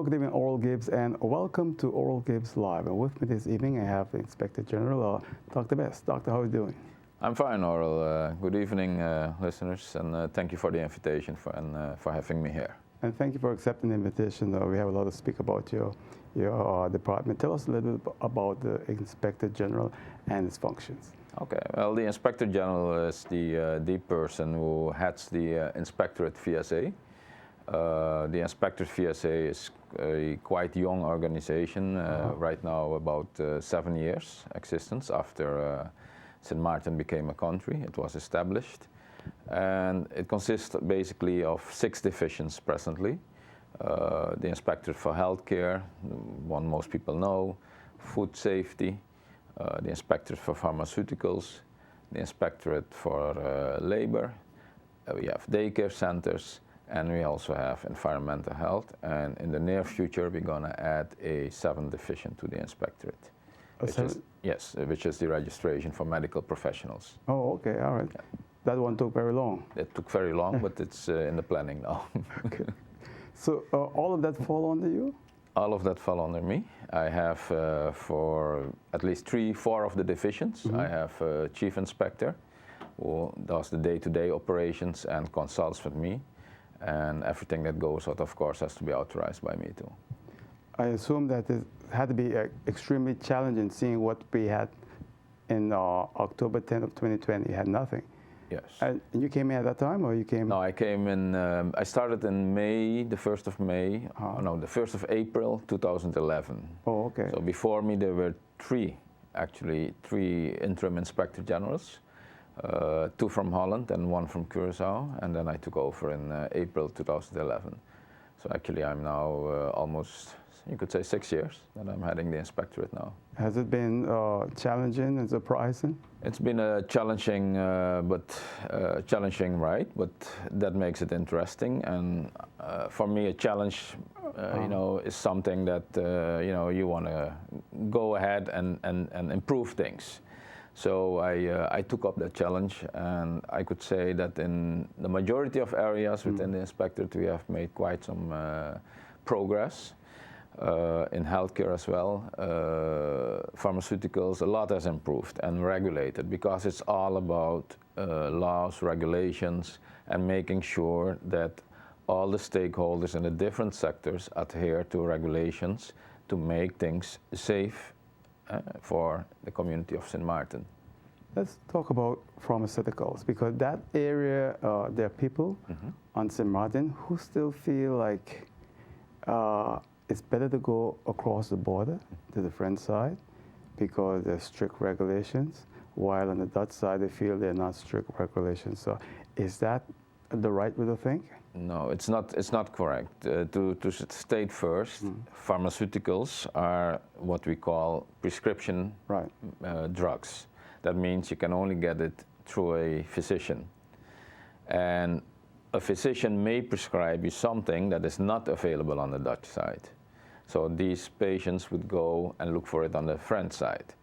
good evening, Earl Gibbes, and welcome to Earl Gibbes Live. And with me this evening, I have the Inspector General, Dr. Best. Doctor, how are you doing? I'm fine, Earl. Good evening, listeners, and thank you for the invitation for having me here. And thank you for accepting the invitation. We have a lot to speak about your department. Tell us a little bit about the Inspector General and its functions. Okay, well, the Inspector General is the person who heads the Inspectorate VSA. The Inspectorate VSA is a quite young organization, right now about 7 years existence after St. Maarten became a country. It was established, and it consists basically of 6 divisions presently. The Inspectorate for Healthcare, one most people know, Food Safety, the Inspectorate for Pharmaceuticals, the Inspectorate for Labor, we have daycare centers, and we also have environmental health. And in the near future, we're going to add a 7th division to the Inspectorate. Which is the registration for medical professionals. Oh, okay, all right. Yeah. That one took very long. It took very long, but it's in the planning now. Okay. So all of that fall under you? All of that fall under me. I have for at least 3-4 of the divisions. I have a chief inspector who does the day-to-day operations and consults with me. And everything that goes out, of course, has to be authorized by me too. I assume that it had to be extremely challenging seeing what we had in October 10th of 2020. You had nothing. Yes. And you came in at that time, or you came? No, I came in, I started in May, the 1st of May, no, the 1st of April 2011. Oh, okay. So before me there were 3 interim inspector generals, 2 from Holland and 1 from Curaçao, and then I took over in April 2011. So actually I'm now almost, you could say 6 years that I'm heading the inspectorate now. Has it been challenging and surprising? It's been a challenging, challenging ride, but that makes it interesting. And for me, a challenge, you know, is something that you know, you want to go ahead and improve things. So I took up that challenge, and I could say that in the majority of areas within the inspectorate, we have made quite some progress. In healthcare as well, pharmaceuticals, a lot has improved and regulated, because it's all about laws, regulations, and making sure that all the stakeholders in the different sectors adhere to regulations to make things safe for the community of St. Maarten. Let's talk about pharmaceuticals, because that area, there are people on St. Maarten who still feel like it's better to go across the border to the French side because there's strict regulations, while on the Dutch side they feel they're not strict regulations. So is that the right way to think? No, it's not. It's not correct. To state first, pharmaceuticals are what we call prescription drugs. That means you can only get it through a physician, and a physician may prescribe you something that is not available on the Dutch side. So these patients would go and look for it on the French side.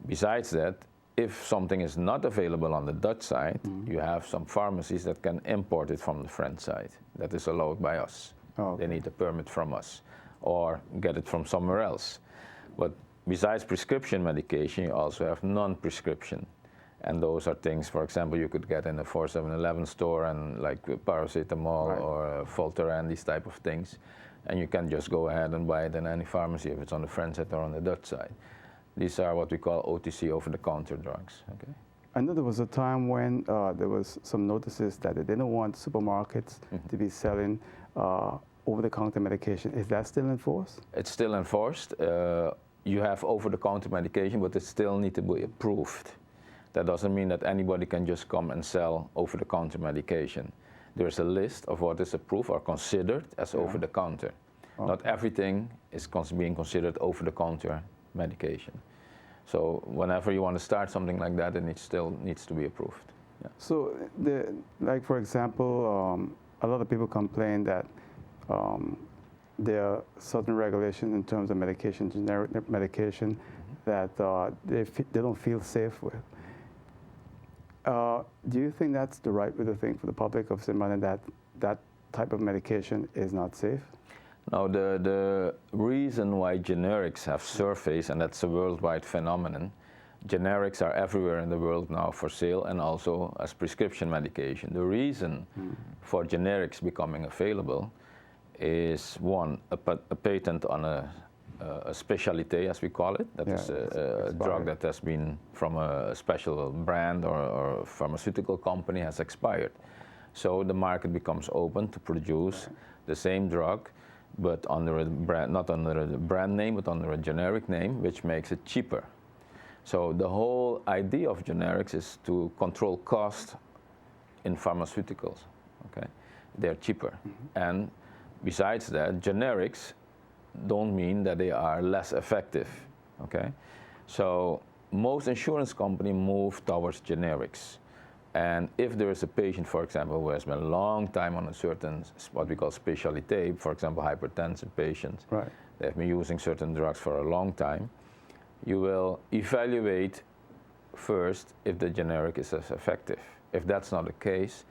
Besides that, if something is not available on the Dutch side, you have some pharmacies that can import it from the French side. That is allowed by us. Oh, okay. They need a permit from us or get it from somewhere else. But besides prescription medication, you also have non-prescription. And those are things, for example, you could get in a 7-Eleven store, and like paracetamol or Voltaren, these type of things. And you can just go ahead and buy it in any pharmacy if it's on the French side or on the Dutch side. These are what we call OTC, over-the-counter drugs. Okay. I know there was a time when there was some notices that they didn't want supermarkets to be selling over-the-counter medication. Is that still enforced? It's still enforced. You have over-the-counter medication, but it still needs to be approved. That doesn't mean that anybody can just come and sell over-the-counter medication. There's a list of what is approved or considered as over-the-counter. Okay. Not everything is being considered over-the-counter medication. So whenever you want to start something like that, it still needs to be approved. Yeah. So, like for example, a lot of people complain that there are certain regulations in terms of medication, generic medication, that they don't feel safe with. Do you think that's the right way to think for the public of St. Maarten, that that type of medication is not safe? Now, the reason why generics have surfaced, and that's a worldwide phenomenon, generics are everywhere in the world now for sale and also as prescription medication. The reason for generics becoming available is, one, a patent on a specialité, as we call it. That is a drug that has been from a special brand or pharmaceutical company has expired. So the market becomes open to produce the same drug, but under a brand, not under a brand name, but under a generic name, which makes it cheaper. So the whole idea of generics is to control cost in pharmaceuticals. Okay, they're cheaper, and besides that, generics don't mean that they are less effective. Okay, so most insurance companies move towards generics. And if there is a patient, for example, who has been a long time on a certain, what we call specialité, for example, hypertensive patients, they've been using certain drugs for a long time, you will evaluate first if the generic is as effective. If that's not the case,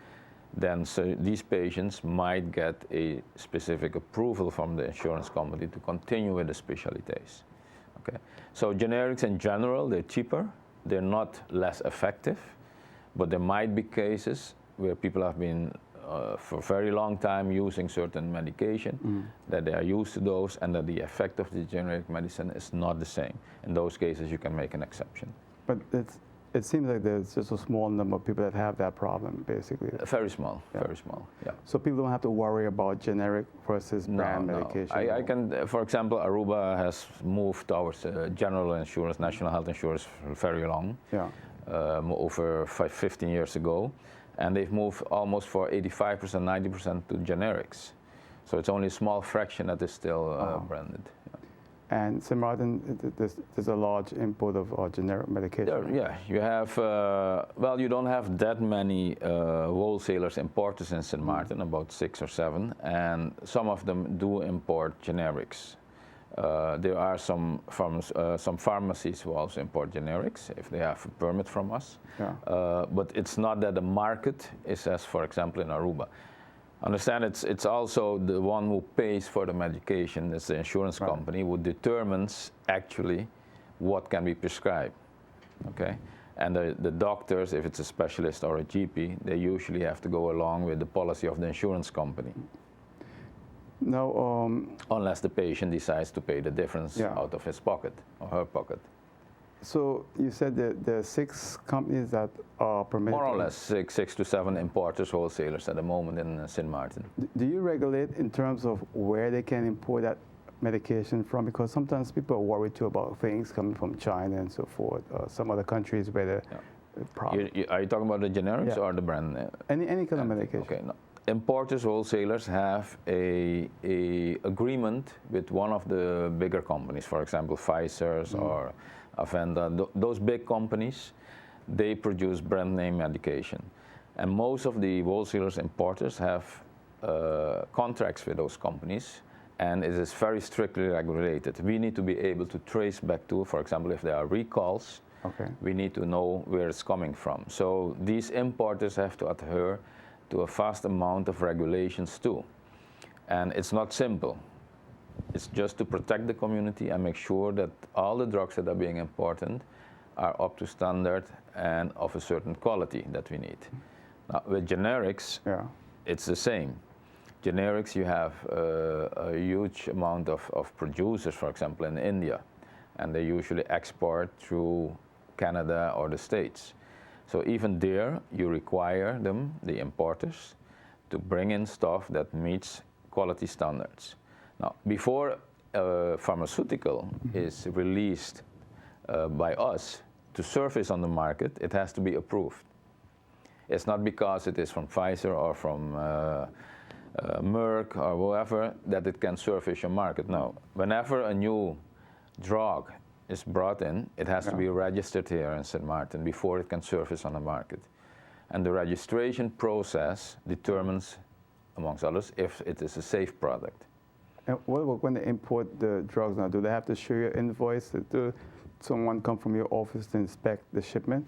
then these patients might get a specific approval from the insurance company to continue with the specialités. Okay, so generics in general, they're cheaper, they're not less effective. But there might be cases where people have been for a very long time using certain medication, that they are used to those, and that the effect of the generic medicine is not the same. In those cases, you can make an exception. But it seems like there's just a small number of people that have that problem, basically. Very small, very small, yeah. So people don't have to worry about generic versus brand medication? I can, for example, Aruba has moved towards general insurance, national health insurance for very long. Over 15 years ago, and they've moved almost for 85%, 90% to generics. So it's only a small fraction that is still branded. And St. Martin, there's a large import of generic medication. You have, well, you don't have that many wholesalers, importers in St. Martin, about 6 or 7, and some of them do import generics. There are some pharmacies who also import generics if they have a permit from us. But it's not that the market is as, for example, in Aruba. Understand, it's also the one who pays for the medication. It's the insurance company who determines actually what can be prescribed. Okay, and the doctors, if it's a specialist or a GP, they usually have to go along with the policy of the insurance company. No, unless the patient decides to pay the difference out of his pocket or her pocket. So you said that there are 6 companies that are permitted? More or less 6 to 7 importers, wholesalers at the moment in St. Martin. Do you regulate in terms of where they can import that medication from? Because sometimes people are worried too about things coming from China and so forth, some other countries where the problem. Are you talking about the generics or the brand? Any kind of medication. Okay, no. Importers, wholesalers have a agreement with one of the bigger companies, for example, Pfizer's or Avenda. Those big companies, they produce brand name medication. And most of the wholesalers, importers have contracts with those companies, and it is very strictly regulated. We need to be able to trace back to, for example, if there are recalls, we need to know where it's coming from. So these importers have to adhere to a vast amount of regulations too. And it's not simple. It's just to protect the community and make sure that all the drugs that are being imported are up to standard and of a certain quality that we need. Now, with generics, it's the same. Generics, you have a huge amount of producers, for example, in India, and they usually export through Canada or the States. So even there, you require them, the importers, to bring in stuff that meets quality standards. Now, before a pharmaceutical is released by us to surface on the market, it has to be approved. It's not because it is from Pfizer or from Merck or whoever that it can surface your market. No, whenever a new drug is brought in, it has to be registered here in St. Martin before it can surface on the market. And the registration process determines, amongst others, if it is a safe product. And what about when they import the drugs now? Do they have to show your invoice? Do someone come from your office to inspect the shipment?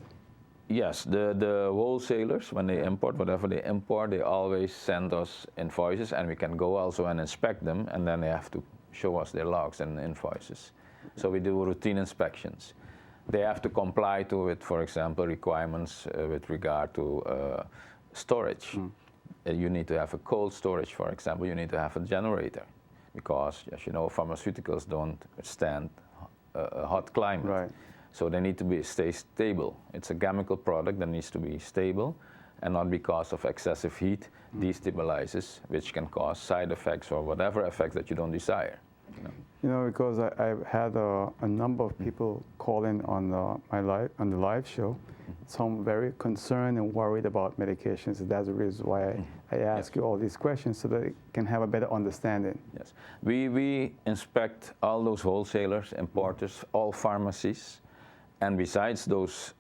Yes, the wholesalers, when they import, whatever they import, they always send us invoices, and we can go also and inspect them, and then they have to show us their logs and invoices. So we do routine inspections. They have to comply to it, for example, requirements with regard to storage. You need to have a cold storage, for example. You need to have a generator, because, as you know, pharmaceuticals don't stand a hot climate. Right. So they need to stay stable. It's a chemical product that needs to be stable, and not because of excessive heat destabilizes, which can cause side effects or whatever effects that you don't desire. You know, because I've had a number of people calling on the live show, some very concerned and worried about medications. That's the reason why I ask you all these questions, so that they can have a better understanding. Yes, we inspect all those wholesalers, importers, all pharmacies. And besides those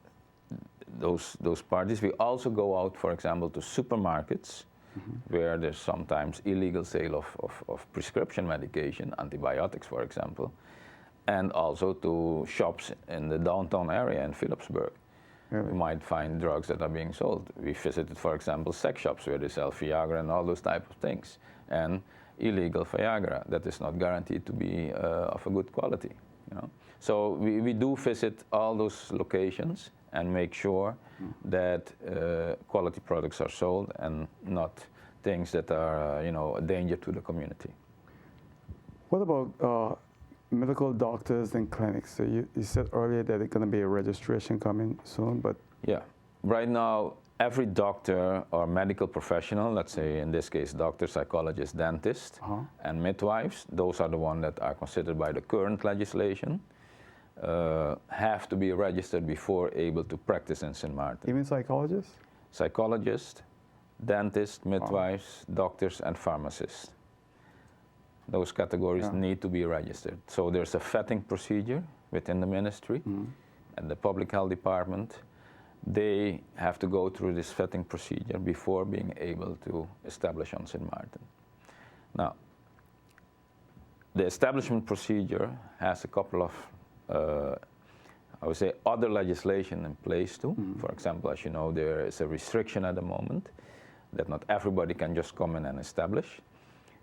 parties, we also go out, for example, to supermarkets, where there's sometimes illegal sale of prescription medication, antibiotics, for example, and also to shops in the downtown area in Phillipsburg. Really? We might find drugs that are being sold. We visited, for example, sex shops where they sell Viagra and all those type of things, and illegal Viagra that is not guaranteed to be of a good quality. You know? So we do visit all those locations and make sure that quality products are sold, and not things that are a danger to the community. What about medical doctors and clinics? So you said earlier that there's going to be a registration coming soon, but... Yeah. Right now, every doctor or medical professional, let's say in this case doctors, psychologists, dentists, and midwives, those are the ones that are considered by the current legislation, have to be registered before able to practice in St. Maarten. Even psychologists? Psychologists, dentists, midwives, doctors, and pharmacists. Those categories need to be registered. So there's a vetting procedure within the ministry and the public health department. They have to go through this vetting procedure before being able to establish on St. Maarten. Now, the establishment procedure has a couple of I would say other legislation in place too. For example, as you know, there is a restriction at the moment that not everybody can just come in and establish.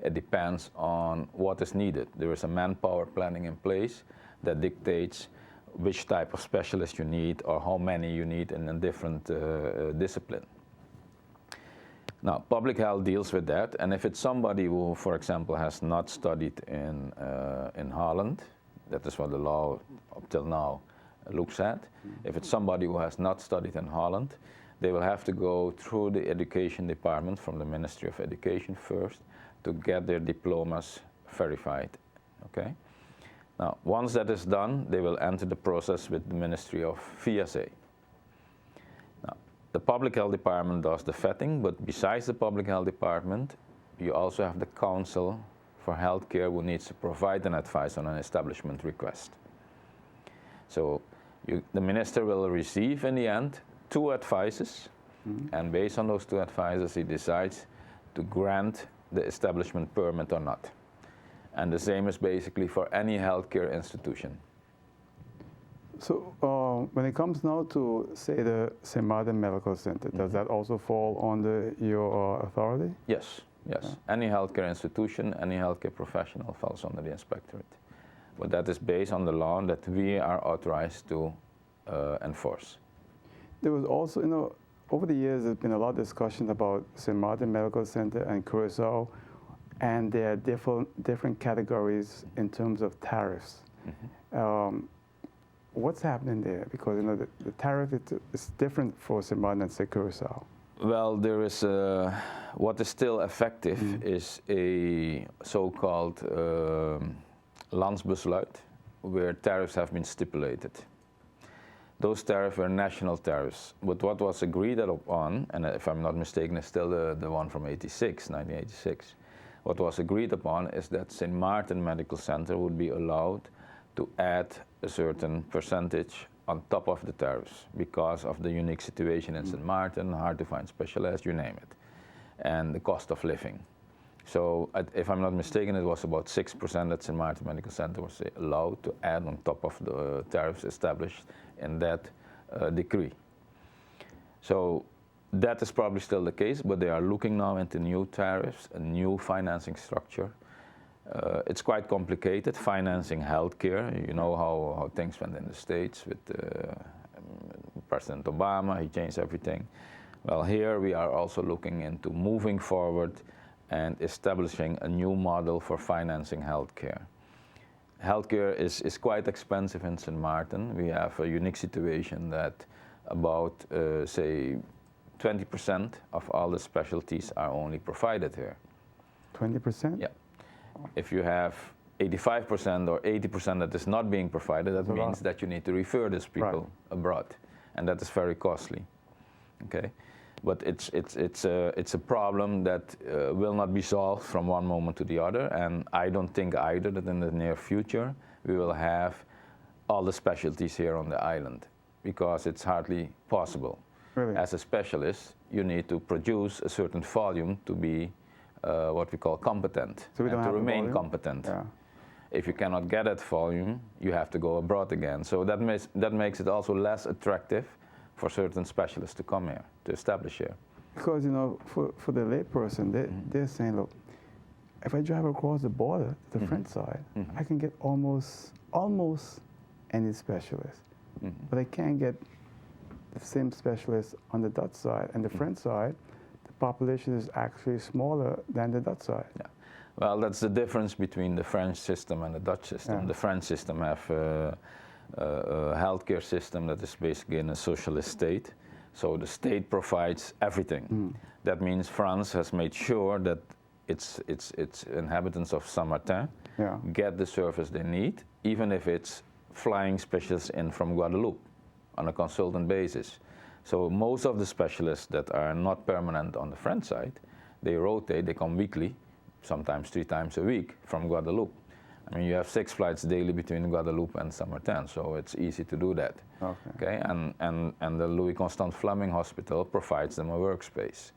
It depends on what is needed. There is a manpower planning in place that dictates which type of specialist you need or how many you need in a different discipline. Now, public health deals with that, and if it's somebody who, for example, has not studied in Holland, that is what the law up till now looks at. If it's somebody who has not studied in Holland, they will have to go through the education department from the Ministry of Education first to get their diplomas verified. Okay? Now, once that is done, they will enter the process with the Ministry of VSA. Now, the Public Health Department does the vetting, but besides the Public Health Department, you also have the Council for Healthcare who needs to provide an advice on an establishment request. So the minister will receive in the end 2 advices, and based on those 2 advices, he decides to grant the establishment permit or not. And the same is basically for any healthcare institution. So when it comes now to, say, the St. Maarten Medical Center, does that also fall under your authority? Yes, yes. Yeah. Any healthcare institution, any healthcare professional falls under the inspectorate. But that is based on the law that we are authorized to enforce. There was also, you know, over the years, there's been a lot of discussion about St. Maarten Medical Center and Curaçao, and there are different categories in terms of tariffs. What's happening there? Because you know the tariff is different for St. Maarten and say Curaçao. Well, there is what is still effective is a so-called landsbesluit, where tariffs have been stipulated. Those tariffs were national tariffs, but what was agreed upon, and if I'm not mistaken, is still the one from 1986. What was agreed upon is that St. Maarten Medical Center would be allowed to add a certain percentage on top of the tariffs because of the unique situation in St. Maarten, hard to find specialists, you name it, and the cost of living. So if I'm not mistaken, it was about 6% that St. Maarten Medical Center was allowed to add on top of the tariffs established in that decree. So that is probably still the case, but they are looking now into new tariffs, a new financing structure. It's quite complicated, financing healthcare. You know how things went in the States with President Obama, he changed everything. Well, here we are also looking into moving forward and establishing a new model for financing healthcare. Healthcare is quite expensive in St. Martin. We have a unique situation that about, say, 20% of all the specialties are only provided here. 20%? Yeah. If you have 85% or 80% that is not being provided, that means that you need to refer these people abroad, and that is very costly. Okay, but it's a problem that will not be solved from one moment to the other, and I don't think either that in the near future we will have all the specialties here on the island, because it's hardly possible. Really? As a specialist, you need to produce a certain volume to be what we call competent, so and to remain competent. Yeah. If you cannot get that volume, you have to go abroad again. So that makes it also less attractive for certain specialists to come here, to establish here. Because, you know, for the layperson, they're saying, look, if I drive across the border to the French side, I can get almost any specialist. But I can't get the same specialist on the Dutch side. And the French side, the population is actually smaller than the Dutch side. Yeah. Well, that's the difference between the French system and the Dutch system. Yeah. The French system have a healthcare system that is basically in a socialist state. So the state provides everything. That means France has made sure that its inhabitants of Saint Martin get the service they need, even if it's flying specialists in from Guadeloupe on a consultant basis. So most of the specialists that are not permanent on the French side, they rotate, they come weekly, sometimes 3 times a week from Guadeloupe. I mean, you have 6 flights daily between Guadeloupe and Saint Martin, so it's easy to do that. Okay? And the Louis Constant Fleming Hospital provides them a workspace.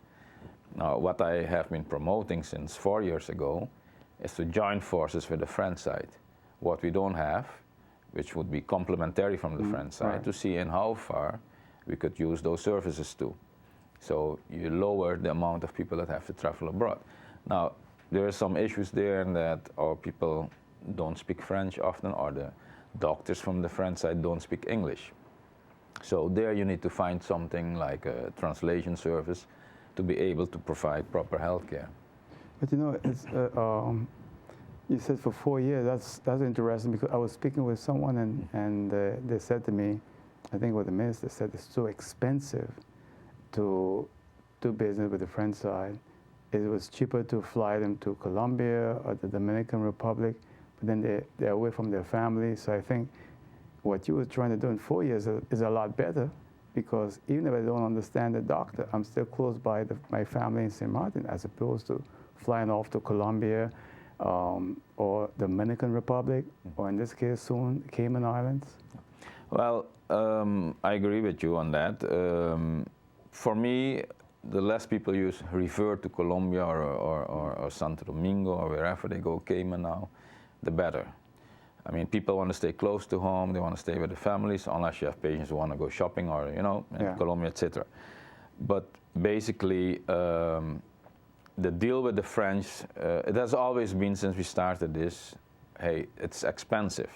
Now, what I have been promoting since 4 years ago is to join forces with the French side. What we don't have, which would be complementary from the French side, to see in how far we could use those services to. So you lower the amount of people that have to travel abroad. Now, there are some issues there in that our people don't speak French often, or the doctors from the French side don't speak English. So there you need to find something like a translation service to be able to provide proper health care. But you know, it's, you said for 4 years, that's interesting, because I was speaking with someone and they said to me, I think what the minister said, it's so expensive to do business with the French side. It was cheaper to fly them to Colombia or the Dominican Republic, but then they're away from their family. So I think what you were trying to do in 4 years is a lot better, because even if I don't understand the doctor, I'm still close by my family in St. Martin, as opposed to flying off to Colombia or Dominican Republic, or in this case soon, Cayman Islands. Well, I agree with you on that. For me, the less people refer to Colombia or Santo Domingo or wherever they go, Cayman now, the better. I mean, people want to stay close to home, they want to stay with the families, unless you have patients who want to go shopping or, you know, in Colombia, etc. But basically, the deal with the French, it has always been since we started this, hey, it's expensive.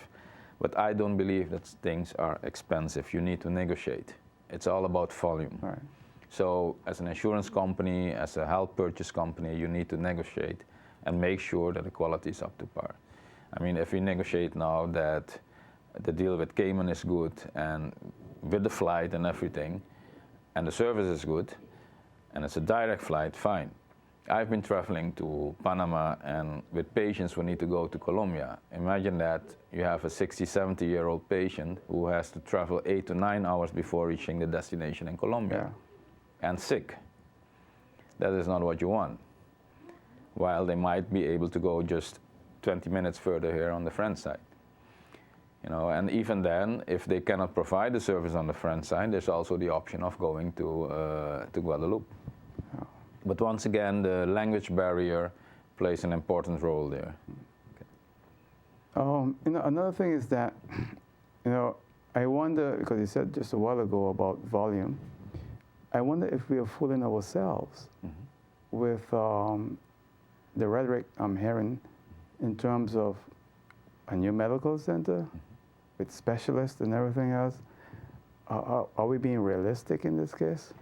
But I don't believe that things are expensive. You need to negotiate. It's all about volume. Right. So as an insurance company, as a health purchase company, you need to negotiate and make sure that the quality is up to par. I mean, if we negotiate now that the deal with Cayman is good, and with the flight and everything, and the service is good, and it's a direct flight, fine. I've been traveling to Panama and with patients who need to go to Colombia. Imagine that you have a 60, 70-year-old patient who has to travel 8 to 9 hours before reaching the destination in Colombia, and sick. That is not what you want. While they might be able to go just 20 minutes further here on the French side. You know, and even then, if they cannot provide the service on the French side, there's also the option of going to Guadeloupe. But once again, the language barrier plays an important role there. You know, another thing is that, you know, I wonder, because you said just a while ago about volume, I wonder if we are fooling ourselves with the rhetoric I'm hearing in terms of a new medical center with specialists and everything else. Are we being realistic in this case?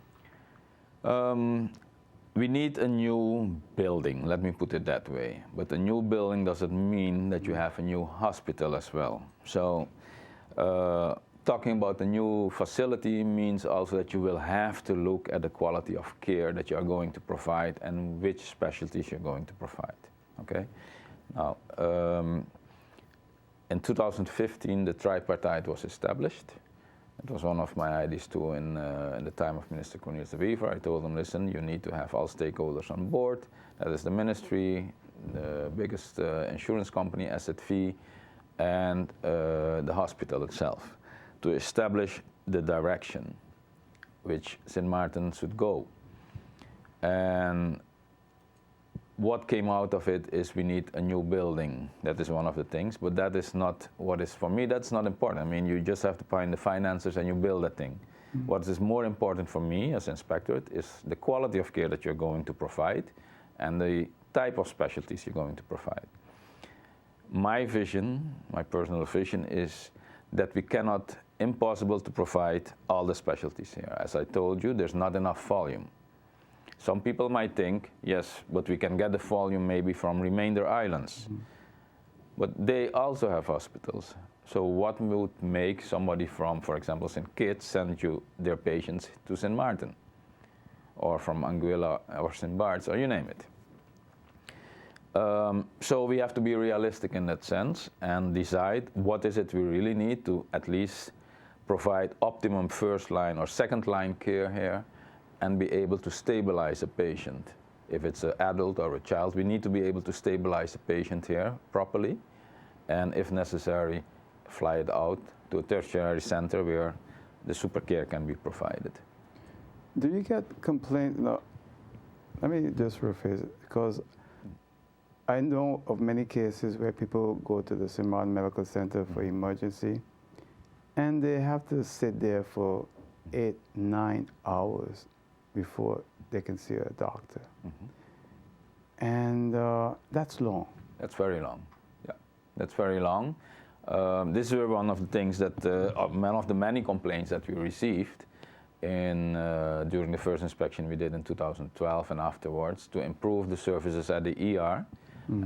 We need a new building, let me put it that way. But a new building doesn't mean that you have a new hospital as well. So talking about a new facility means also that you will have to look at the quality of care that you are going to provide and which specialties you're going to provide. Okay? Now, in 2015, the tripartite was established. It was one of my ideas too in the time of Minister Cornelius de Wever. I told him, listen, you need to have all stakeholders on board. That is the ministry, the biggest insurance company, ZV, and the hospital itself, to establish the direction which St. Maarten should go. And what came out of it is we need a new building. That is one of the things, but that is not what is, for me, that's not important. I mean, you just have to find the finances and you build that thing. What is more important for me as inspectorate is the quality of care that you're going to provide and the type of specialties you're going to provide. My vision, my personal vision, is that we cannot, impossible to provide all the specialties here. As I told you, there's not enough volume. Some people might think, yes, but we can get the volume maybe from remainder islands. But they also have hospitals. So what would make somebody from, for example, St. Kitts send you their patients to St. Maarten? Or from Anguilla or St. Bart's, or you name it. So we have to be realistic in that sense and decide what is it we really need to at least provide optimum first line or second line care here, and be able to stabilize a patient. If it's an adult or a child, we need to be able to stabilize a patient here properly, and if necessary, fly it out to a tertiary center where the super care can be provided. Do you get complaints? No, let me just rephrase it, because I know of many cases where people go to the St. Maarten Medical Center for emergency, and they have to sit there for 8-9 hours before they can see a doctor. And that's long. That's very long, yeah. That's very long. This is one of the things that, one of the many complaints that we received during the first inspection we did in 2012 and afterwards, to improve the services at the ER.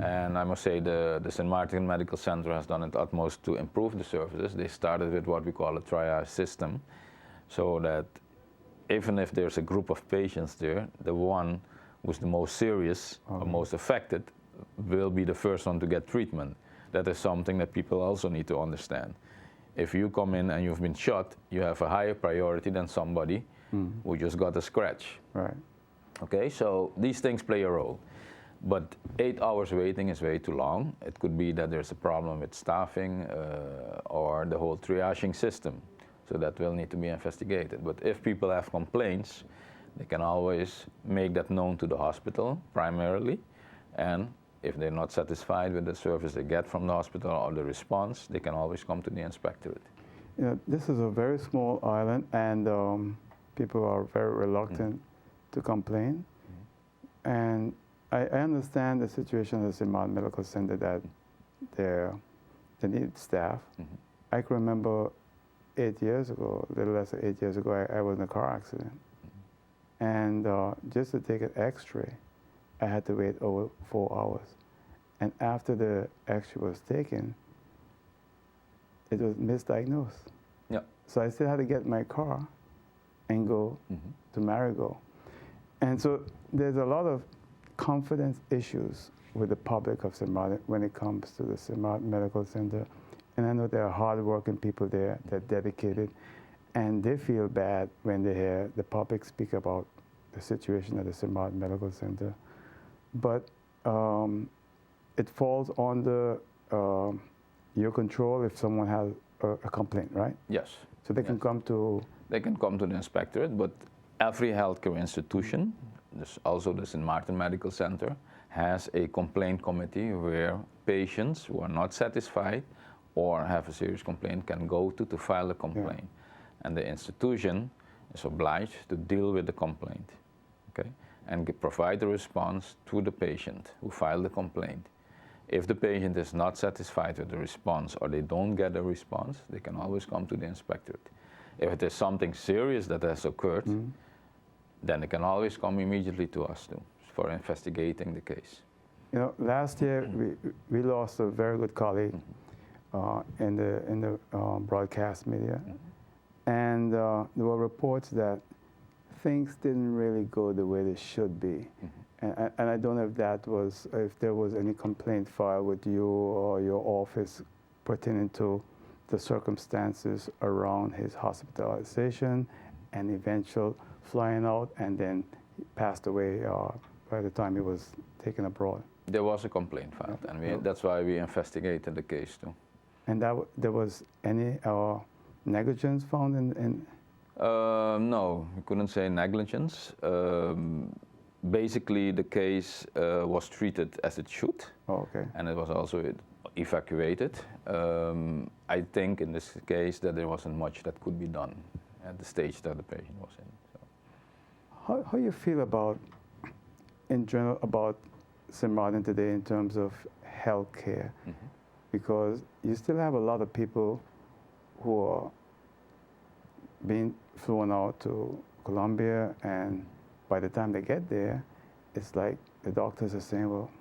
And I must say the St. Maarten Medical Center has done its utmost to improve the services. They started with what we call a triage system, so that even if there's a group of patients there, the one who's the most serious or most affected will be the first one to get treatment. That is something that people also need to understand. If you come in and you've been shot, you have a higher priority than somebody who just got a scratch. Right. Okay, so these things play a role. But 8 hours waiting is way too long. It could be that there's a problem with staffing or the whole triaging system. So that will need to be investigated. But if people have complaints, they can always make that known to the hospital primarily. And if they're not satisfied with the service they get from the hospital or the response, they can always come to the inspectorate. Yeah, this is a very small island, and people are very reluctant to complain. And I understand the situation at the St. Maarten Medical Center, that they need staff. I can remember 8 years ago, a little less than 8 years ago, I was in a car accident. And just to take an x-ray, I had to wait over 4 hours. And after the x-ray was taken, it was misdiagnosed. Yeah. So I still had to get in my car and go to Marigot. And so there's a lot of confidence issues with the public of St. Maarten when it comes to the St. Maarten Medical Center. And I know there are hardworking people there, they're dedicated, and they feel bad when they hear the public speak about the situation at the St. Maarten Medical Center. But it falls under your control if someone has a complaint, right? Yes. So they can come to... They can come to the inspectorate, but every healthcare institution, also the St. Maarten Medical Center, has a complaint committee where patients who are not satisfied or have a serious complaint can go to file a complaint. And the institution is obliged to deal with the complaint, okay, and provide a response to the patient who filed the complaint. If the patient is not satisfied with the response or they don't get a response, they can always come to the inspectorate. If it is something serious that has occurred, then they can always come immediately to us too for investigating the case. You know, last year we lost a very good colleague in the broadcast media, and there were reports that things didn't really go the way they should be. And I don't know if there was any complaint filed with you or your office pertaining to the circumstances around his hospitalization and eventual flying out, and then he passed away by the time he was taken abroad. There was a complaint filed, and that's why we investigated the case too. And there was any negligence found in? No, we couldn't say negligence. Basically, the case was treated as it should, and it was also evacuated. I think in this case that there wasn't much that could be done at the stage that the patient was in. So. How you feel about, in general, about St. Martin today in terms of healthcare? Because you still have a lot of people who are being flown out to Colombia, and by the time they get there, it's like the doctors are saying, well,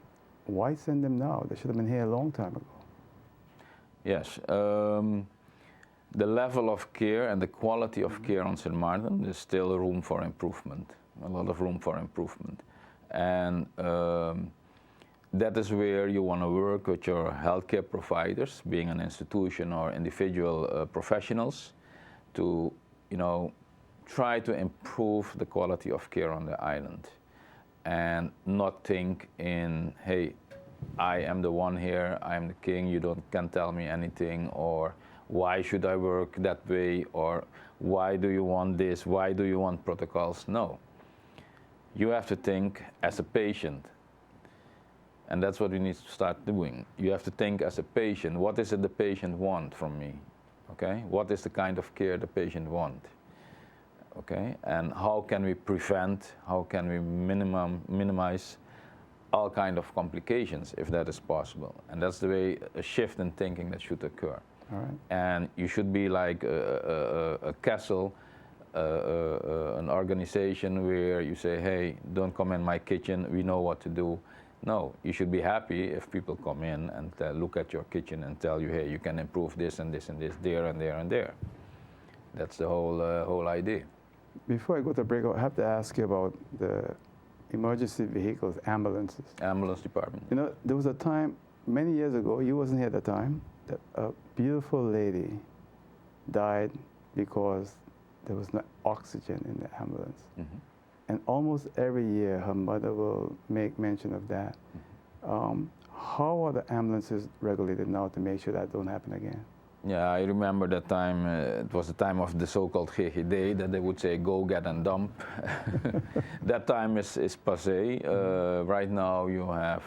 why send them now? They should have been here a long time ago. Yes. The level of care and the quality of care on St. Martin, there's still room for improvement, a lot of room for improvement. And that is where you want to work with your healthcare providers, being an institution or individual professionals, to, try to improve the quality of care on the island, and not think in, hey, I am the one here, I am the king, you can't tell me anything, or why should I work that way, or why do you want this, why do you want protocols? No. You have to think as a patient, and that's what we need to start doing. You have to think as a patient, what is it the patient want from me? Okay? What is the kind of care the patient want? Okay? And how can we prevent, how can we minimize all kind of complications if that is possible? And that's the way, a shift in thinking that should occur. All right. And you should be like a castle, an organization where you say, hey, don't come in my kitchen, we know what to do. No, you should be happy if people come in and look at your kitchen and tell you, hey, you can improve this and this and this, there and there and there. That's the whole idea. Before I go to break, I have to ask you about the emergency vehicles, ambulances. Ambulance department. You know, there was a time, many years ago, you wasn't here at the time, that a beautiful lady died because there was no oxygen in the ambulance. And almost every year, her mother will make mention of that. How are the ambulances regulated now to make sure that don't happen again? Yeah, I remember that time, it was the time of the so-called GGD, that they would say, go, get and dump. That time is passé. Right now you have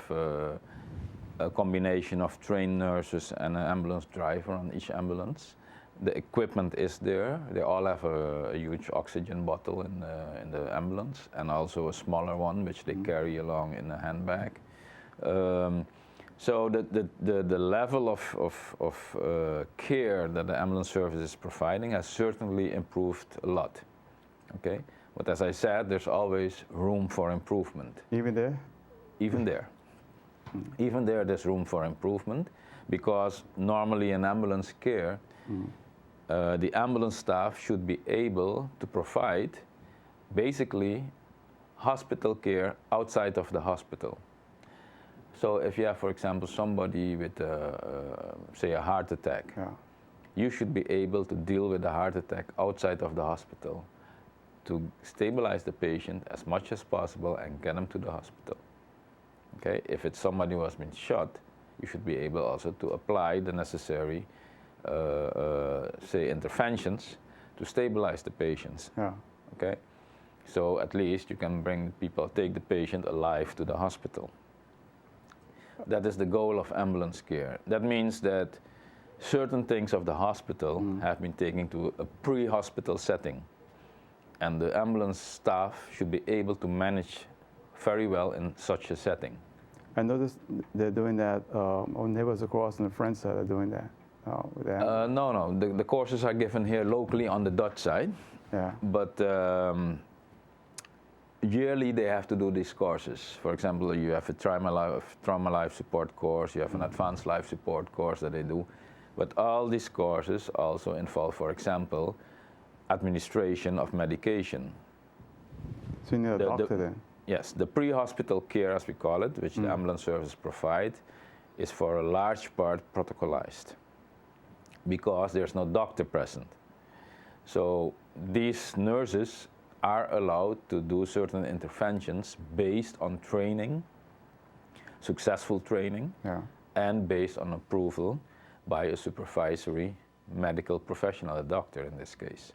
a combination of trained nurses and an ambulance driver on each ambulance. The equipment is there. They all have a huge oxygen bottle in the ambulance, and also a smaller one which they carry along in a handbag. So the level of care that the ambulance service is providing has certainly improved a lot. Okay, but as I said, there's always room for improvement. Even there? Even there. Even there, there's room for improvement, because normally in ambulance care, the ambulance staff should be able to provide basically hospital care outside of the hospital. So if you have, for example, somebody with, say, a heart attack, you should be able to deal with the heart attack outside of the hospital to stabilize the patient as much as possible and get them to the hospital. Okay? If it's somebody who has been shot, you should be able also to apply the necessary say, interventions to stabilize the patients. Okay, so at least you can take the patient alive to the hospital. That is the goal of ambulance care. That means that certain things of the hospital have been taken to a pre-hospital setting. and the ambulance staff should be able to manage very well in such a setting. I noticed they're doing that. Our neighbors across on the French side are doing that. No. The courses are given here locally on the Dutch side. Yeah. But yearly they have to do these courses. For example, you have a trauma life support course, you have an advanced life support course that they do. But all these courses also involve, for example, administration of medication. So you need a doctor then? Yes, the pre-hospital care, as we call it, which the ambulance services provide, is for a large part protocolized because there's no doctor present. So these nurses are allowed to do certain interventions based on training, successful training, and based on approval by a supervisory medical professional, a doctor in this case.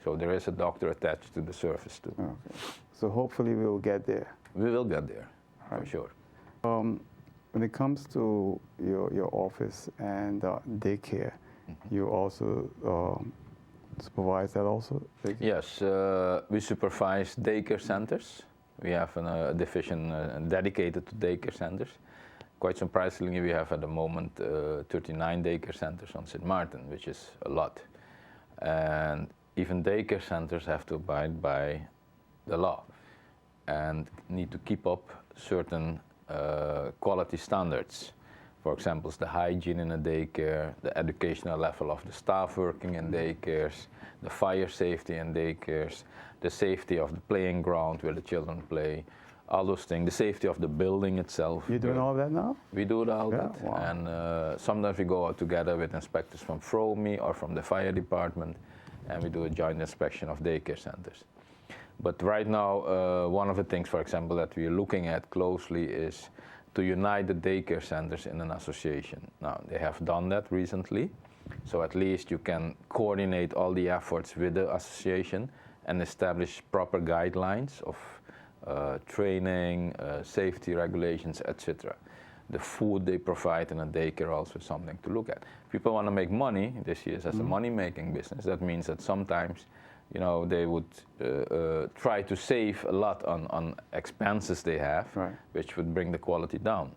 So there is a doctor attached to the service too. Okay. So hopefully we will get there. We will get there, for sure. When it comes to your office and daycare, you also supervise that also? Yes, we supervise daycare centers. We have a division dedicated to daycare centers. Quite surprisingly, we have at the moment 39 daycare centers on St. Martin, which is a lot. And even daycare centers have to abide by the law and need to keep up certain quality standards. For example, the hygiene in a daycare, the educational level of the staff working in daycares, the fire safety in daycares, the safety of the playing ground where the children play, all those things, the safety of the building itself. You're doing all that now? We do all that. Wow. And sometimes we go out together with inspectors from FROMI or from the fire department, and we do a joint inspection of daycare centers. But right now, one of the things, for example, that we're looking at closely is to unite the daycare centers in an association. Now, they have done that recently, so at least you can coordinate all the efforts with the association and establish proper guidelines of training, safety regulations, etc. The food they provide in a daycare also is something to look at. People want to make money. This is as a money-making business. That means that sometimes, you know, they would try to save a lot on expenses they have, which would bring the quality down.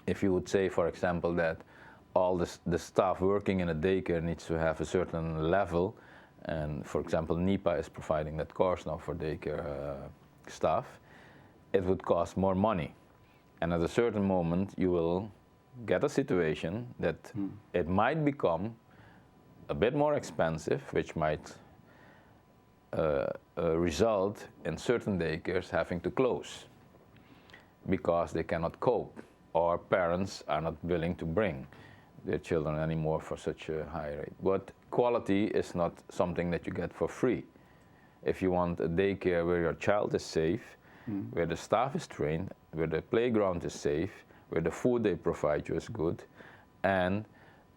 If you would say, for example, that all the staff working in a daycare needs to have a certain level, and for example, NIPA is providing that course now for daycare staff, it would cost more money. And at a certain moment, you will get a situation that it might become a bit more expensive, which might result in certain daycares having to close because they cannot cope, or parents are not willing to bring their children anymore for such a high rate. But quality is not something that you get for free. If you want a daycare where your child is safe, where the staff is trained, where the playground is safe, where the food they provide you is good, and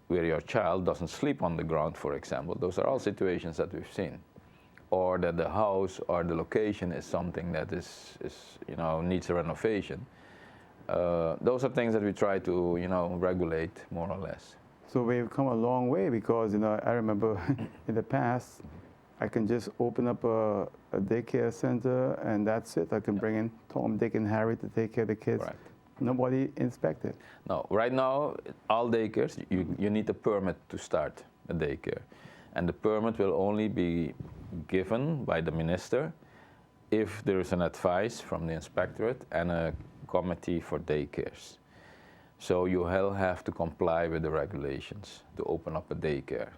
where your child doesn't sleep on the ground, for example, those are all situations that we've seen. Or that the house or the location is something that is you know, needs a renovation. Those are things that we try to, you know, regulate more or less. So we've come a long way because, you know, I remember in the past, I can just open up a daycare center and that's it. I can bring in Tom, Dick, and Harry to take care of the kids. Right. Nobody inspected. No, right now, all daycares, you need a permit to start a daycare. And the permit will only be given by the minister if there is an advice from the inspectorate and a committee for daycares. So you will have to comply with the regulations to open up a daycare.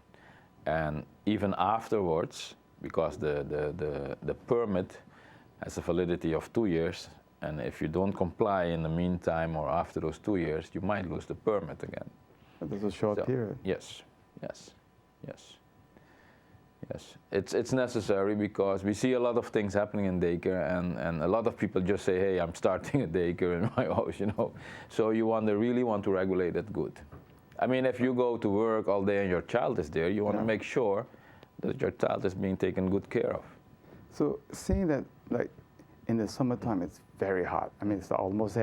And even afterwards, because the permit has a validity of 2 years, and if you don't comply in the meantime or after those 2 years, you might lose the permit again. That's a short period. Yes. It's necessary because we see a lot of things happening in daycare, and a lot of people just say, hey, I'm starting a daycare in my house, you know. So you really want to regulate it good. I mean, if you go to work all day and your child is there, you want to make sure that your child is being taken good care of. So seeing that, like, in the summertime, it's very hot. I mean, it's almost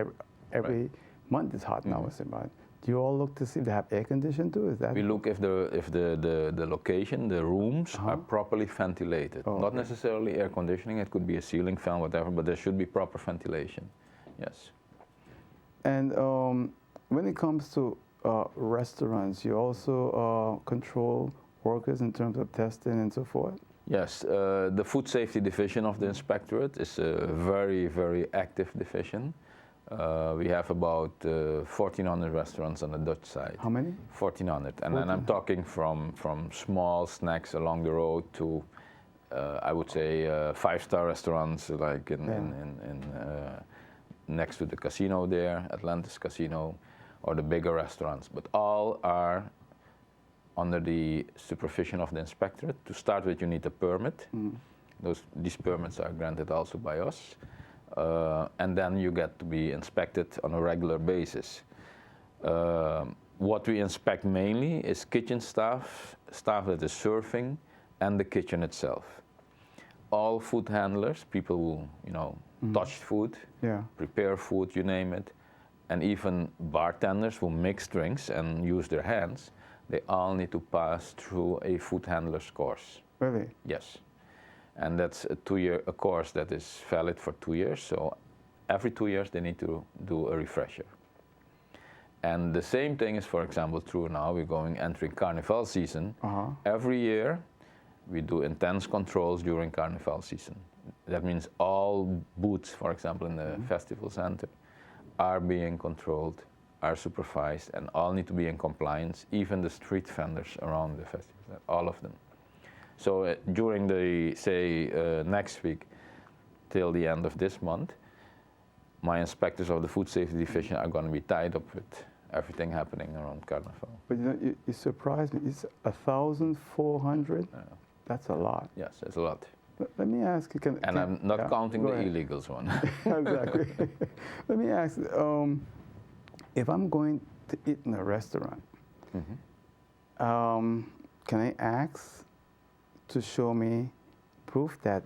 every month is hot now, Do you all look to see if they have air conditioning too? Is that? We look if the location, the rooms are properly ventilated. Not necessarily air conditioning, it could be a ceiling fan, whatever, but there should be proper ventilation. Yes. And when it comes to restaurants, you also control workers in terms of testing and so forth? Yes, the Food Safety Division of the Inspectorate is a very, very active division. We have about 1,400 restaurants on the Dutch side. How many? 1,400. And then I'm talking from small snacks along the road to, I would say, 5-star restaurants like next to the casino there, Atlantis Casino, or the bigger restaurants. But all are under the supervision of the inspectorate. To start with, you need a permit. These permits are granted also by us. And then you get to be inspected on a regular basis. What we inspect mainly is kitchen staff that is serving, and the kitchen itself. All food handlers, people who touch food, prepare food, you name it, and even bartenders who mix drinks and use their hands, they all need to pass through a food handler's course. Really? Yes. And that's a course that is valid for 2 years. So every 2 years they need to do a refresher. And the same thing is, for example, true now. We're entering Carnival season. Every year we do intense controls during Carnival season. That means all booths, for example, in the festival center, are being controlled, are supervised, and all need to be in compliance, even the street vendors around the festival, all of them. So during the, next week till the end of this month, my inspectors of the Food Safety Division are going to be tied up with everything happening around Carnival. But you surprised me. It's 1,400? That's a lot. Yes, it's a lot. Let me ask you, and I'm not counting the illegals one. Exactly. Let me ask, if I'm going to eat in a restaurant, can I ask to show me proof that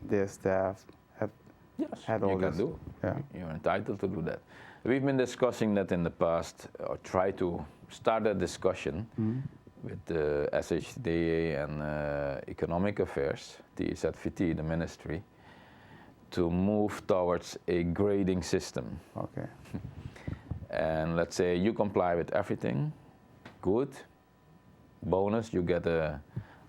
their staff have had all this? Yes, you can do. You're entitled to do that. We've been discussing that in the past, or try to start a discussion with the SHDA and Economic Affairs, the ZVT, the ministry, to move towards a grading system. Okay. And let's say you comply with everything, good, bonus, you get a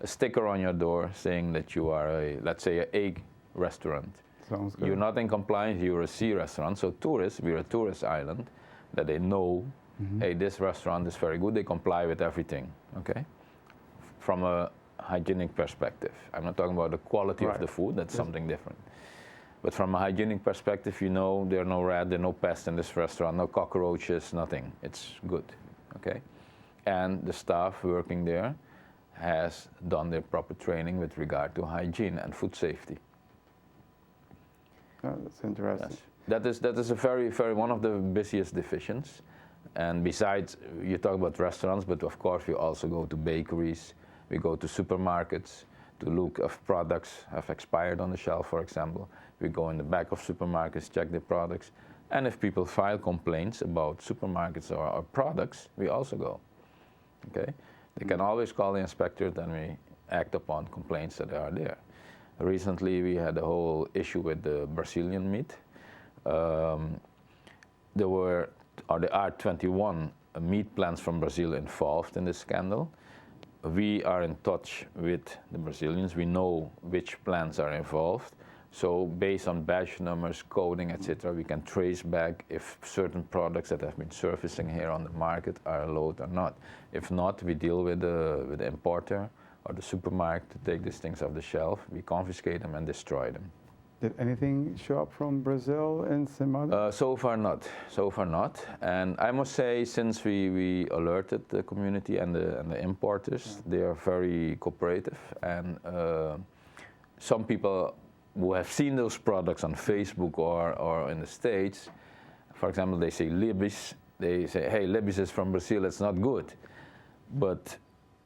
sticker on your door saying that you are let's say, an A restaurant. Sounds good. You're not in compliance, you're a C restaurant. So tourists, we're a tourist island, that they know, hey, this restaurant is very good, they comply with everything, okay? From a hygienic perspective. I'm not talking about the quality of the food, that's something different. But from a hygienic perspective, there are no rats, there are no pests in this restaurant, no cockroaches, nothing. It's good, okay? And the staff working there has done their proper training with regard to hygiene and food safety. Oh, that's interesting. Yes. That is a very, very, one of the busiest divisions. And besides, you talk about restaurants, but of course we also go to bakeries, we go to supermarkets to look if products have expired on the shelf, for example. We go in the back of supermarkets, check the products. And if people file complaints about supermarkets or products, we also go, okay? They can always call the inspector, then we act upon complaints that are there. Recently, we had a whole issue with the Brazilian meat. There are 21 meat plants from Brazil involved in this scandal. We are in touch with the Brazilians. We know which plants are involved. So based on batch numbers, coding, etc., we can trace back if certain products that have been surfacing here on the market are allowed or not. If not, we deal with the importer or the supermarket to take these things off the shelf. We confiscate them and destroy them. Did anything show up from Brazil in St. Martin? So far not. So far not. And I must say, since we alerted the community and the importers, they are very cooperative. And some people who have seen those products on Facebook or in the States, for example, they say Gibbes. They say, hey, Gibbes is from Brazil, it's not good. But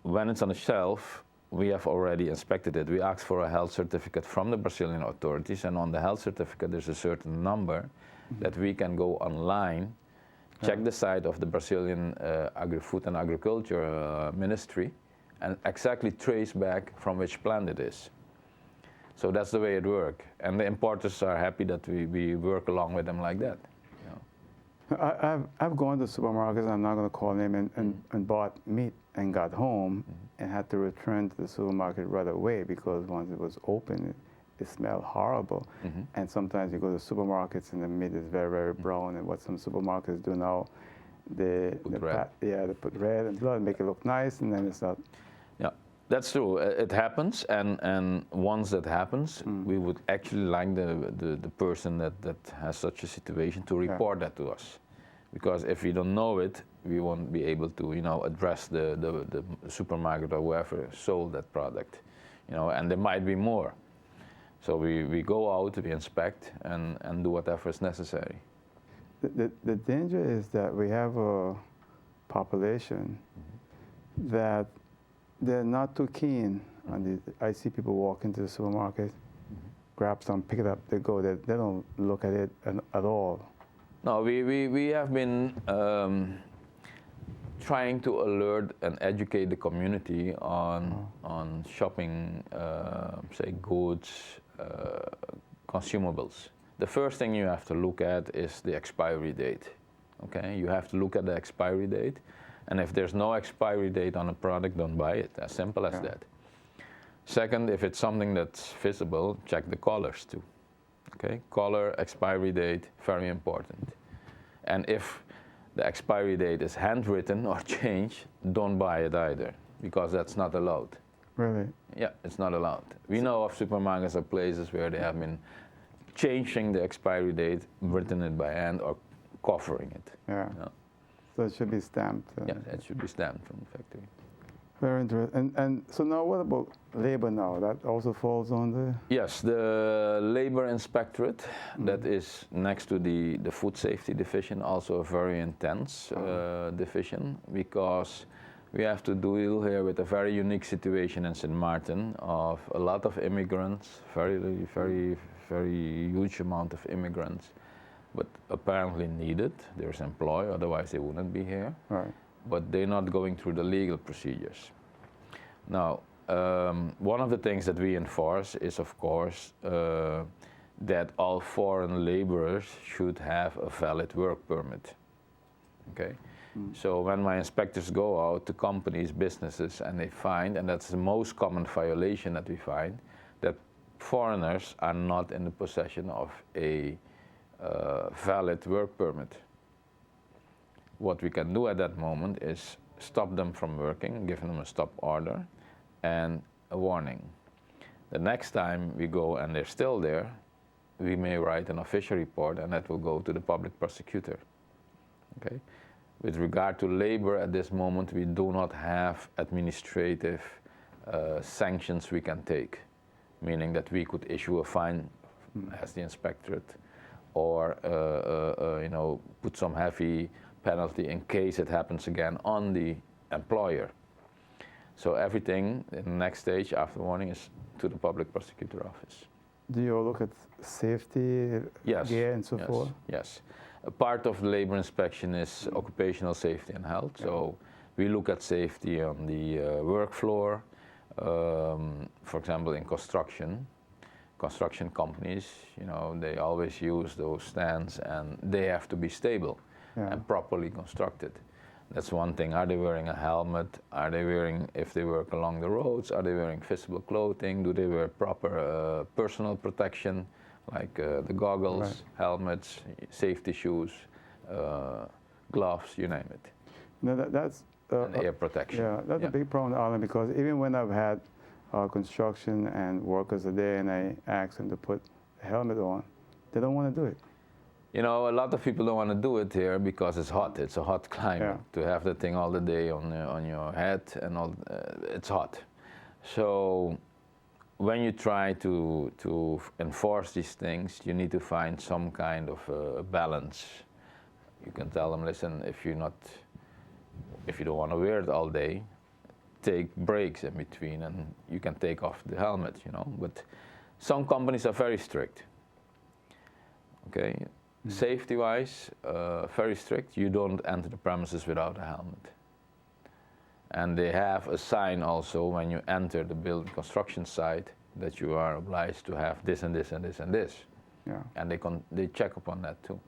when it's on the shelf, we have already inspected it. We asked for a health certificate from the Brazilian authorities, and on the health certificate there's a certain number that we can go online Check the site of the Brazilian Agri-Food and Agriculture Ministry and exactly trace back from which plant it is. So that's the way it works. And the importers are happy that we work along with them like that. You know. I've gone to supermarkets, I'm not going to call them, and bought meat and got home and had to return to the supermarket right away because once it was open, it smelled horrible. And sometimes you go to supermarkets and the meat is very, very brown. And what some supermarkets do now, they put red and blood, make it look nice, and then it's not. Yeah, that's true. It happens, and once that happens, we would actually like the person that has such a situation to report that to us, because if we don't know it, we won't be able to, address the supermarket or whoever sold that product, and there might be more. So we go out, we inspect, and do whatever is necessary. The danger is that we have a population that they're not too keen on the. I see people walk into the supermarket, grab some, pick it up, they go. They don't look at it at all. No, we have been trying to alert and educate the community on shopping, say, goods, consumables. The first thing you have to look at is the expiry date. Okay, you have to look at the expiry date, and if there's no expiry date on a product, don't buy it. As simple as that. Second, if it's something that's visible, check the colors too. Okay, color, expiry date, very important. And if the expiry date is handwritten or changed, don't buy it either, because that's not allowed. Really? Yeah, it's not allowed. We know of supermarkets or places where they have been changing the expiry date, written it by hand, or covering it. Yeah. So it should be stamped. Yeah, it should be stamped from the factory. Very interesting. And so now what about labor now? That also falls on the... Yes, the labor inspectorate, that is next to the food safety division, also a very intense division, because we have to deal here with a very unique situation in St. Martin of a lot of immigrants, very huge amount of immigrants, but apparently needed. There's employ, otherwise they wouldn't be here. Right. But they're not going through the legal procedures. Now, one of the things that we enforce is, of course, that all foreign laborers should have a valid work permit. Okay? So when my inspectors go out to companies, businesses, and they find, and that's the most common violation that we find, that foreigners are not in the possession of a valid work permit. What we can do at that moment is stop them from working, give them a stop order and a warning. The next time we go and they're still there, we may write an official report, and that will go to the public prosecutor. Okay? With regard to labor, at this moment, we do not have administrative sanctions we can take, meaning that we could issue a fine as the inspectorate, or put some heavy penalty in case it happens again on the employer. So everything in the next stage after warning is to the public prosecutor office. Do you look at safety, gear and so forth? Yes. A part of the labor inspection is occupational safety and health. So we look at safety on the work floor, for example, in construction companies, they always use those stands, and they have to be stable and properly constructed. That's one thing. Are they wearing a helmet? Are they wearing, if they work along the roads, are they wearing visible clothing? Do they wear proper personal protection, like the goggles, helmets, safety shoes, gloves, you name it? No, that's and air protection. Yeah, that's a big problem in Ireland, because even when I've had construction and workers are there and I ask them to put a helmet on, they don't want to do it. A lot of people don't want to do it here because it's hot. It's a hot climate to have that thing all the day on your head, and all. It's hot. So when you try to enforce these things, you need to find some kind of balance. You can tell them, listen, if you don't want to wear it all day, take breaks in between, and you can take off the helmet. But some companies are very strict. Okay. Safety-wise, very strict. You don't enter the premises without a helmet. And they have a sign also when you enter the building construction site that you are obliged to have this and this and this and this. Yeah. And they check upon that too.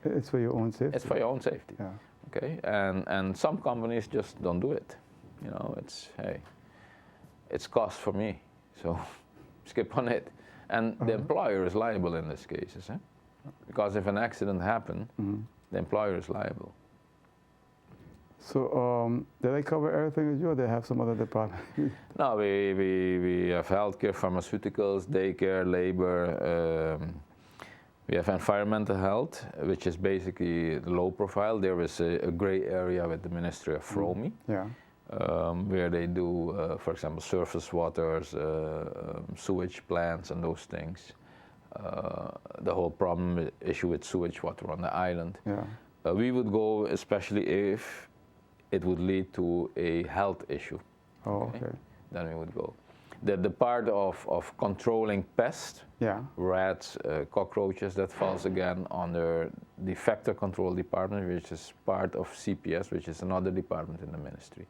It's for your own safety. It's for your own safety. Yeah. Okay. And some companies just don't do it. You know, it's cost for me, so skip on it. And the employer is liable in these cases, because if an accident happens, the employer is liable. So did I cover everything with you, or do they have some other department? No, we have healthcare, pharmaceuticals, daycare, labor. We have environmental health, which is basically low profile. There is a gray area with the Ministry of FROMI, where they do, for example, surface waters, sewage plants and those things. The whole issue with sewage water on the island. Yeah. We would go, especially if it would lead to a health issue. Oh, okay. Then we would go. The part of controlling pests, rats, cockroaches, that falls again under the vector control department, which is part of CPS, which is another department in the ministry.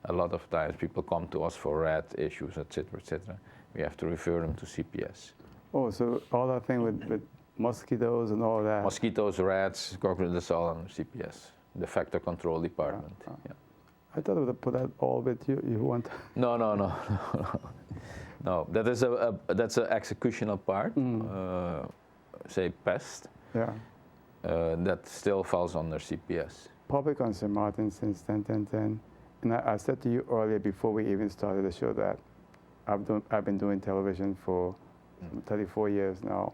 A lot of times people come to us for rat issues, etc., etc. We have to refer them to CPS. Oh, so all that thing with mosquitoes and all that? Mosquitoes, rats, cockroaches, that's all under CPS, the vector control department. Yeah. I thought I would put that all with you. You want? No. No, that's an executional part. Say pest. Yeah. That still falls under CPS. Public on St. Martin since 10. And I said to you earlier before we even started the show that I've been doing television for 34 years now,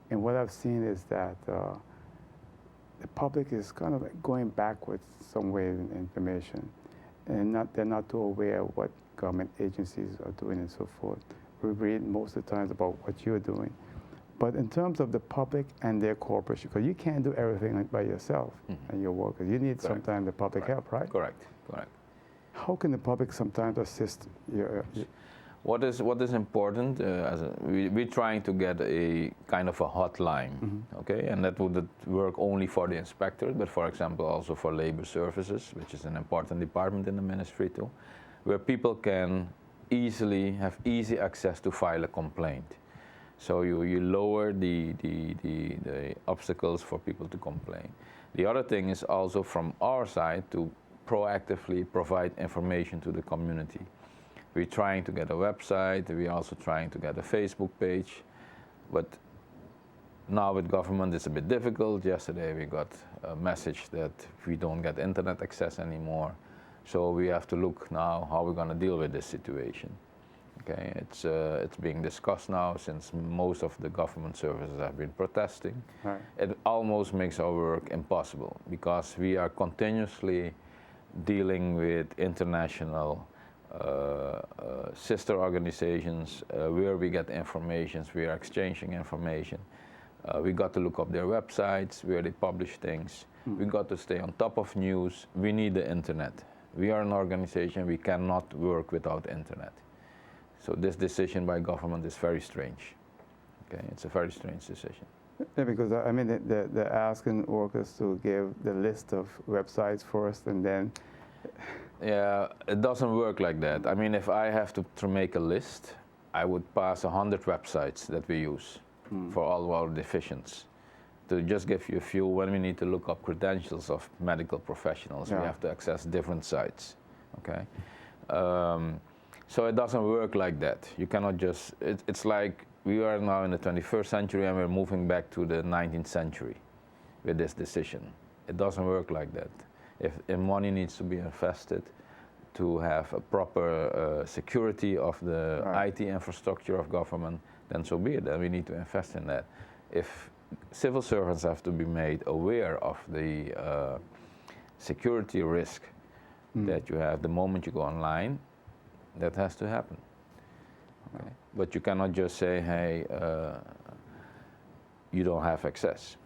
and what I've seen is that the public is kind of like going backwards some way in information, and they're not too aware of what government agencies are doing and so forth. We read most of the times about what you're doing, but in terms of the public and their cooperation, because you can't do everything by yourself and your workers, you need sometimes the public help, right? Correct. How can the public sometimes assist you? What is important? We're trying to get a kind of a hotline, okay, and that would work only for the inspector, but for example also for labor services, which is an important department in the ministry too, where people can have easy access to file a complaint. So you lower the obstacles for people to complain. The other thing is also from our side to proactively provide information to the community. We're trying to get a website, we're also trying to get a Facebook page, but now with government it's a bit difficult. Yesterday we got a message that we don't get internet access anymore, so we have to look now how we're going to deal with this situation. Okay, it's being discussed now since most of the government services have been protesting. Right. It almost makes our work impossible because we are continuously dealing with international sister organizations where we get information, we are exchanging information. We got to look up their websites where they publish things. We got to stay on top of news. We need the internet. We are an organization, we cannot work without internet. So this decision by government is very strange. Okay, it's a very strange decision. Yeah, because I mean they're asking workers to give the list of websites first and then. Yeah, it doesn't work like that. I mean, if I have to make a list, I would pass 100 websites that we use for all our divisions. To just give you a few, when we need to look up credentials of medical professionals, we have to access different sites. Okay, so it doesn't work like that. You cannot just. It's like we are now in the 21st century and we're moving back to the 19th century with this decision. It doesn't work like that. If money needs to be invested to have a proper security of the IT infrastructure of government, then so be it. Then we need to invest in that. If civil servants have to be made aware of the security risk that you have the moment you go online, that has to happen. Okay? But you cannot just say, hey, you don't have access.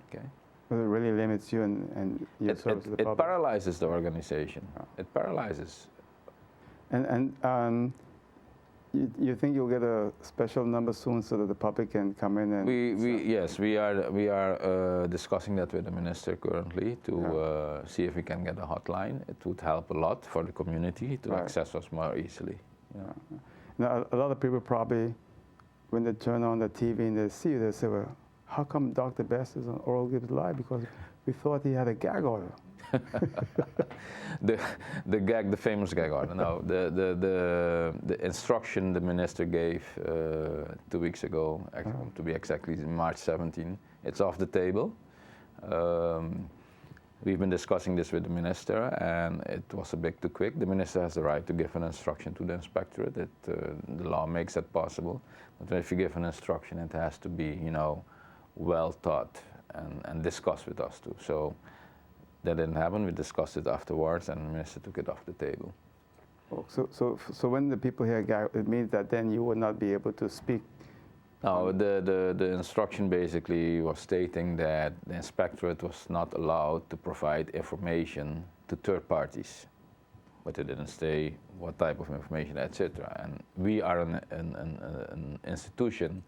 Okay? But it really limits you and your service to the public. It paralyzes the organization. It paralyzes. And you think you'll get a special number soon so that the public can come in and... Yes, we are discussing that with the minister currently to see if we can get a hotline. It would help a lot for the community to access us more easily. Yeah. Now, a lot of people probably, when they turn on the TV and they see you, they say, well, how come Dr. Best is on Earl Gibbes Live? Because we thought he had a gag order. the gag, the famous gag order. No, the instruction the minister gave 2 weeks ago, to be exactly March 17, it's off the table. We've been discussing this with the minister, and it was a bit too quick. The minister has the right to give an instruction to the inspectorate. The law makes that possible. But if you give an instruction, it has to be, well thought and discussed with us too. So that didn't happen. We discussed it afterwards, and the minister took it off the table. Oh, so when the people hear gag, it means that then you would not be able to speak. No, the instruction basically was stating that the inspectorate was not allowed to provide information to third parties, but it didn't say what type of information, etc. And we are an institution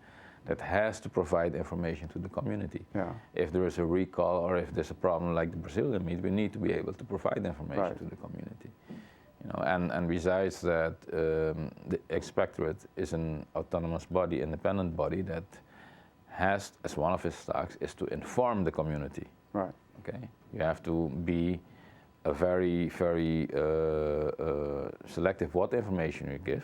that has to provide information to the community. Yeah. If there is a recall or if there's a problem like the Brazilian meat, we need to be able to provide information to the community. And besides that, the inspectorate is an autonomous body, independent body that has, as one of its tasks, is to inform the community. Right. Okay. You have to be a very, very selective what information you give,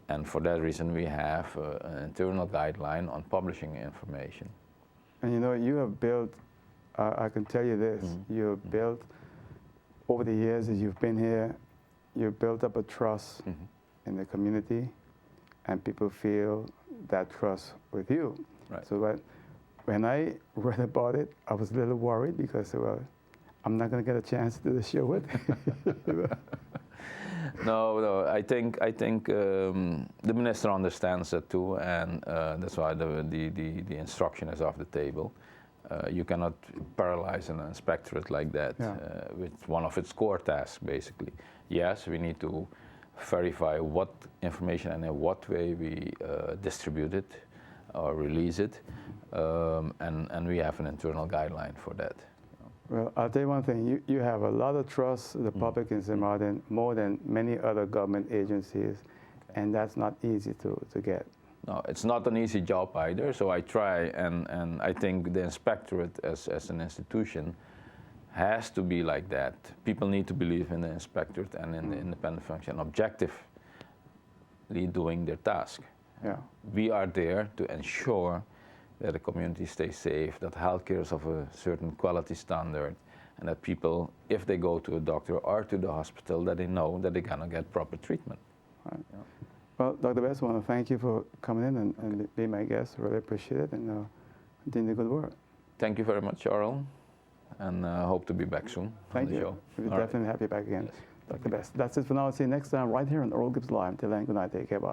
and for that reason, we have an internal guideline on publishing information. And you have built. I can tell you this: you have built over the years as you've been here. You've built up a trust in the community, and people feel that trust with you. Right. So when I read about it, I was a little worried because, well, I'm not going to get a chance to do the show with you. No. I think the minister understands that too, and that's why the instruction is off the table. You cannot paralyze an inspectorate like that with one of its core tasks, basically. Yes, we need to verify what information and in what way we distribute it or release it, and we have an internal guideline for that. Well, I'll tell you one thing. You have a lot of trust in the public in St. Martin, more than many other government agencies, and that's not easy to get. No, it's not an easy job either, so I try, and I think the inspectorate as an institution has to be like that. People need to believe in the inspectorate and in the independent function, objectively doing their task. Yeah. We are there to ensure that the community stays safe, that healthcare is of a certain quality standard, and that people, if they go to a doctor or to the hospital, that they know that they're gonna get proper treatment. Right. Yeah. Well, Dr. Best, I want to thank you for coming in and being my guest. Really appreciate it, and continue the good work. Thank you very much, Earl, and hope to be back soon on the show. We'll definitely have you back again, yes. Dr. Best. That's it for now. See you next time right here on Earl Gibbes Live. Till then, good night. Take care. Bye.